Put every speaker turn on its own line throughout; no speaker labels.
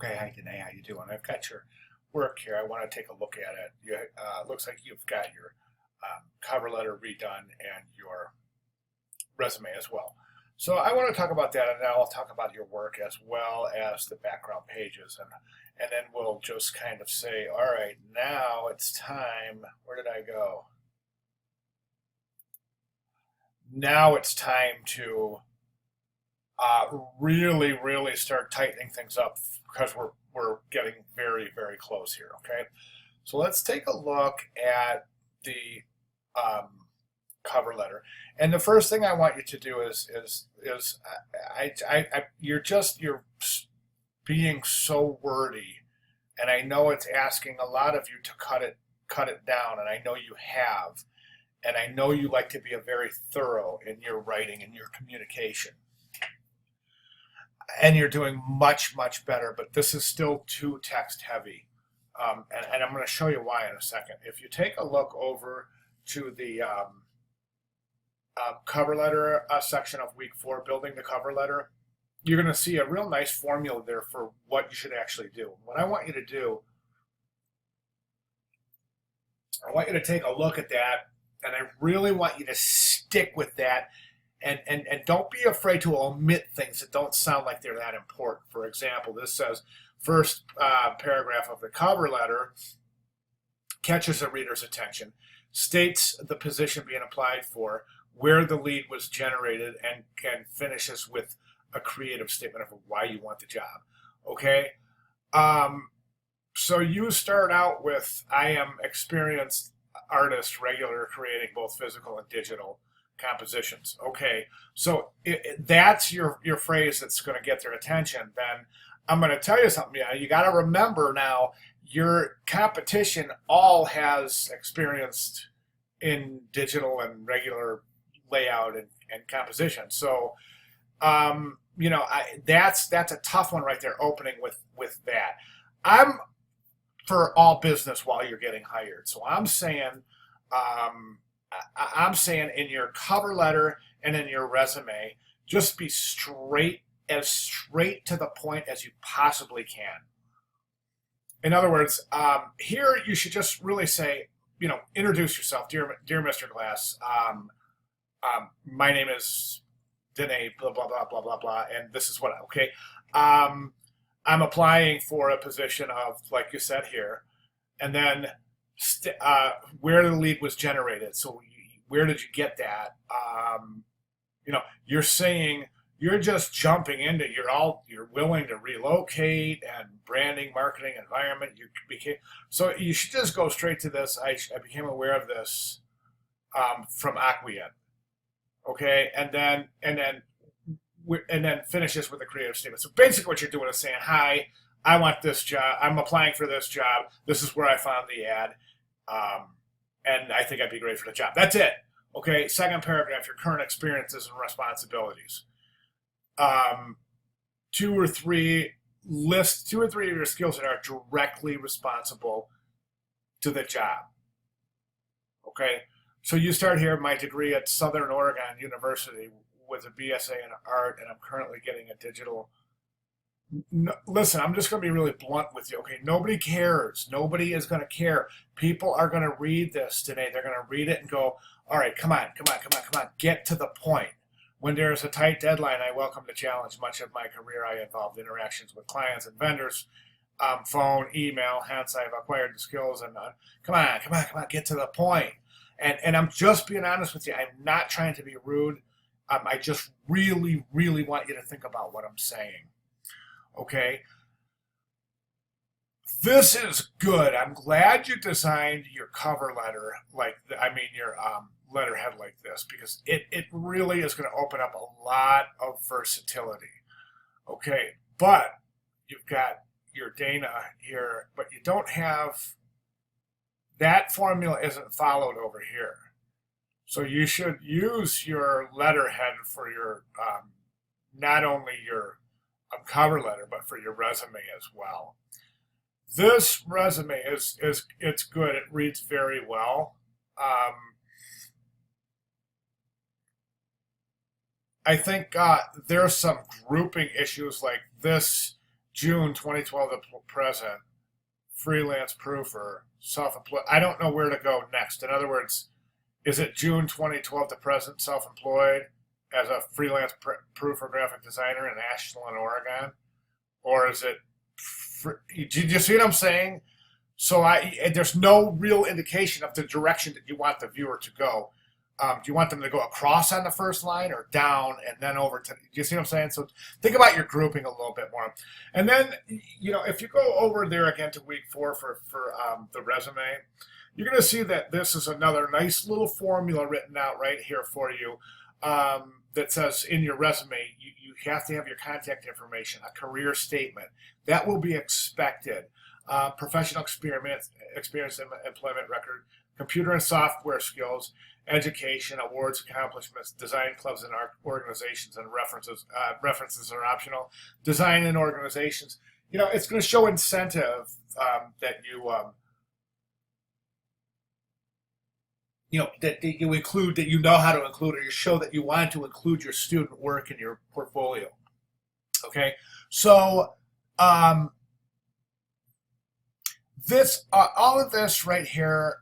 Okay, hi Danae, how you doing? I've got your work here. I want to take a look at it. Looks like you've got your cover letter redone and your resume as well. So I want to talk about that, and then I'll talk about your work as well as the background pages, and then we'll just kind of say, all right, now it's time. Where did I go? Now it's time to really start tightening things up because we're getting very close here. Okay, so let's take a look at the um, cover letter, and the first thing I want you to do is you're being so wordy, and I know it's asking a lot of you to cut it down, and I know you have, and I know you like to be a very thorough in your writing and your communication, and you're doing much better, but this is still too text heavy. And I'm going to show you why in a second. If you take a look over to the cover letter section of week 4, building the cover letter, you're going to see a real nice formula there for what you should actually do. What I want you to do, I want you to take a look at that, and I really want you to stick with that. And don't be afraid to omit things that don't sound like they're that important. For example, this says, first paragraph of the cover letter catches the reader's attention, states the position being applied for, where the lead was generated, and finishes with a creative statement of why you want the job. Okay? So you start out with, I am experienced artist, regular, creating both physical and digital compositions. Okay, so that's your phrase that's going to get their attention. Then I'm going to tell you something. You got to remember now, your competition all has experienced in digital and regular layout and composition. So that's a tough one right there. Opening with that. I'm for all business while you're getting hired. So I'm saying. I'm saying in your cover letter and in your resume, just be as straight to the point as you possibly can. In other words, here you should just really say, introduce yourself, dear Mr. Glass. My name is Danae, blah blah blah blah blah blah, and this is what. Okay, I'm applying for a position of, like you said here, and then where the lead was generated. So where did you get that? You're saying you're just jumping into, you're willing to relocate and branding, marketing, environment. So you should just go straight to this. I became aware of this from Acquian. Okay, and then finishes with a creative statement. So basically, what you're doing is saying, "Hi, I want this job. I'm applying for this job. This is where I found the ad. And I think I'd be great for the job." That's it. Okay, second paragraph, your current experiences and responsibilities. Two or three of your skills that are directly responsible to the job. Okay, so you start here, my degree at Southern Oregon University with a BSA in art, and I'm currently getting a digital. No, listen, I'm just going to be really blunt with you. Okay, nobody cares. Nobody is going to care. People are going to read this today. They're going to read it and go, all right, come on. Get to the point. When there is a tight deadline, I welcome the challenge. Much of my career, I involved interactions with clients and vendors, phone, email. Hence, I've acquired the skills. And come on, get to the point. And I'm just being honest with you. I'm not trying to be rude. I just really want you to think about what I'm saying. Okay, this is good. I'm glad you designed your cover letter your letterhead like this, because it really is going to open up a lot of versatility. Okay, but you've got your Dana here, but you don't have, that formula isn't followed over here. So you should use your letterhead for your not only your cover letter, but for your resume as well. This resume it's good. It reads very well. I think there's some grouping issues, like this June 2012 to present, freelance proofer, self-employed. I don't know where to go next. In other words, is it June 2012 to present, self-employed as a freelance proofer graphic designer in Ashland, Oregon? Or is it, do you see what I'm saying? So there's no real indication of the direction that you want the viewer to go. Do you want them to go across on the first line or down and then over to, do you see what I'm saying? So think about your grouping a little bit more. And then, if you go over there again to week 4 for the resume, you're going to see that this is another nice little formula written out right here for you that says in your resume, you have to have your contact information, a career statement. That will be expected. Professional experience, employment record, computer and software skills, education, awards, accomplishments, design clubs and organizations, and references. References are optional. Design and organizations. It's going to show incentive that that you include, that you know how to include, or you show that you want to include your student work in your portfolio. Okay, so this all of this right here,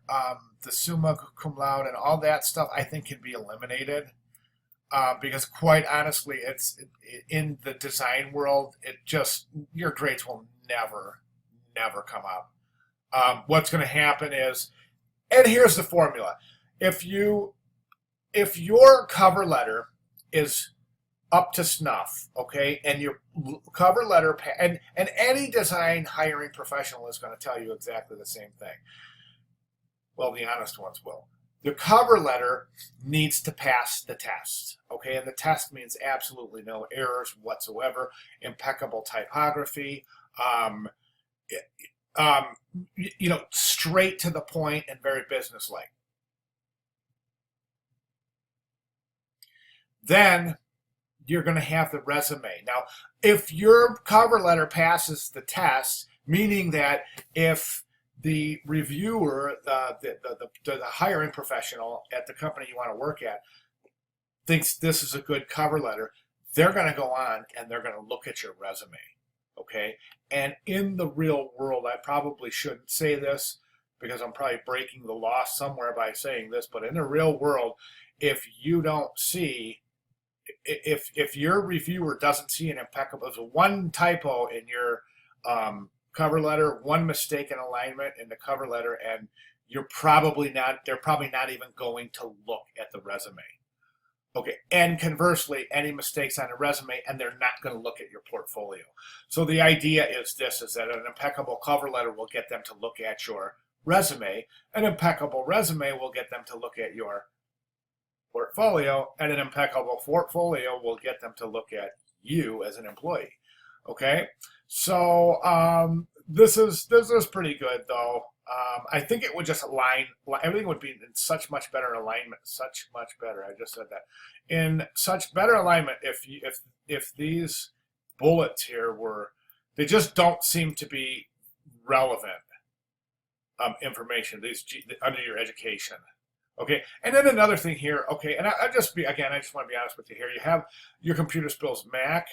the summa cum laude and all that stuff, I think can be eliminated because quite honestly, it's in the design world. Your grades will never come up. What's going to happen is, and here's the formula: if your cover letter is up to snuff, okay, and your cover letter, and any design hiring professional is going to tell you exactly the same thing. Well, the honest ones will. The cover letter needs to pass the test, okay, and the test means absolutely no errors whatsoever, impeccable typography, straight to the point and very businesslike. Then you're going to have the resume. Now, if your cover letter passes the test, meaning that if the reviewer, the hiring professional at the company you want to work at, thinks this is a good cover letter, they're going to go on and they're going to look at your resume. Okay? And in the real world, I probably shouldn't say this because I'm probably breaking the law somewhere by saying this, but in the real world, if you don't see, if your reviewer doesn't see an impeccable, one typo in your cover letter, one mistake in alignment in the cover letter, and they're probably not even going to look at the resume. Okay, and conversely, any mistakes on a resume, and they're not going to look at your portfolio. So the idea is that an impeccable cover letter will get them to look at your resume, an impeccable resume will get them to look at your portfolio, and an impeccable portfolio will get them to look at you as an employee. Okay, so this is pretty good though. I think it would just align. Everything would be in such much better alignment. Such much better. I just said that. In such better alignment if these bullets here they just don't seem to be relevant information. These under your education. Okay, and then another thing here. Okay, and I just want to be honest with you here. You have your computer skills Mac,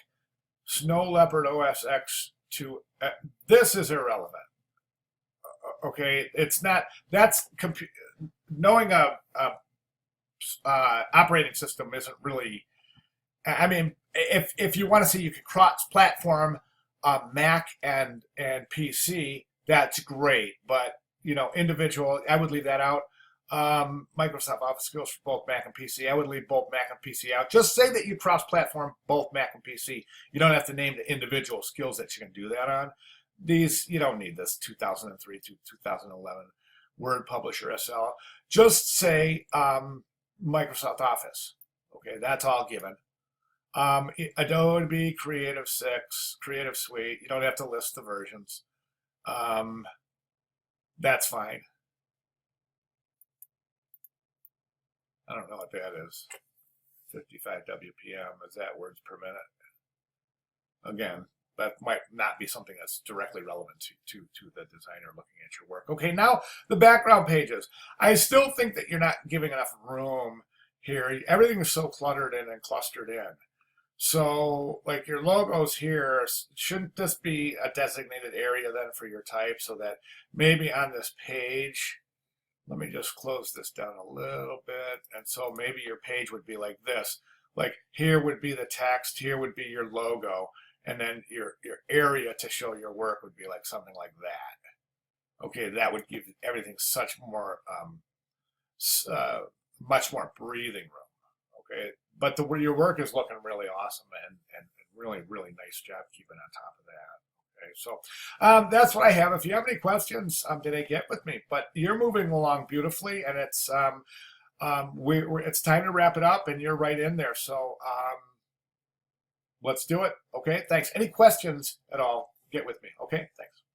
Snow Leopard OS X to this is irrelevant. Okay, it's not. That's knowing a operating system isn't really. I mean, if you want to see you can cross-platform Mac and PC, that's great. But individual, I would leave that out. Microsoft Office skills for both Mac and PC. I would leave both Mac and PC out. Just say that you cross-platform both Mac and PC. You don't have to name the individual skills that you can do that on. These, you don't need this 2003 to 2011 Word Publisher SL. Just say Microsoft Office. Okay, that's all given. Adobe Creative 6, Creative Suite. You don't have to list the versions. That's fine. I don't know what that is. 55 WPM. Is that words per minute? Again, that might not be something that's directly relevant to the designer looking at your work. Okay, now the background pages. I still think that you're not giving enough room here. Everything is so cluttered in and clustered in. So, like your logos here, shouldn't this be a designated area then for your type so that maybe on this page, let me just close this down a little bit. And so maybe your page would be like this. Like here would be the text, here would be your logo, and then your area to show your work would be like something like that. Okay, that would give everything such more, much more breathing room. Okay, but your work is looking really awesome and really, really nice job keeping on top of that. Okay, so that's what I have. If you have any questions today, get with me. But you're moving along beautifully, and it's it's time to wrap it up, and you're right in there. So let's do it. Okay, thanks. Any questions at all? Get with me. Okay, thanks.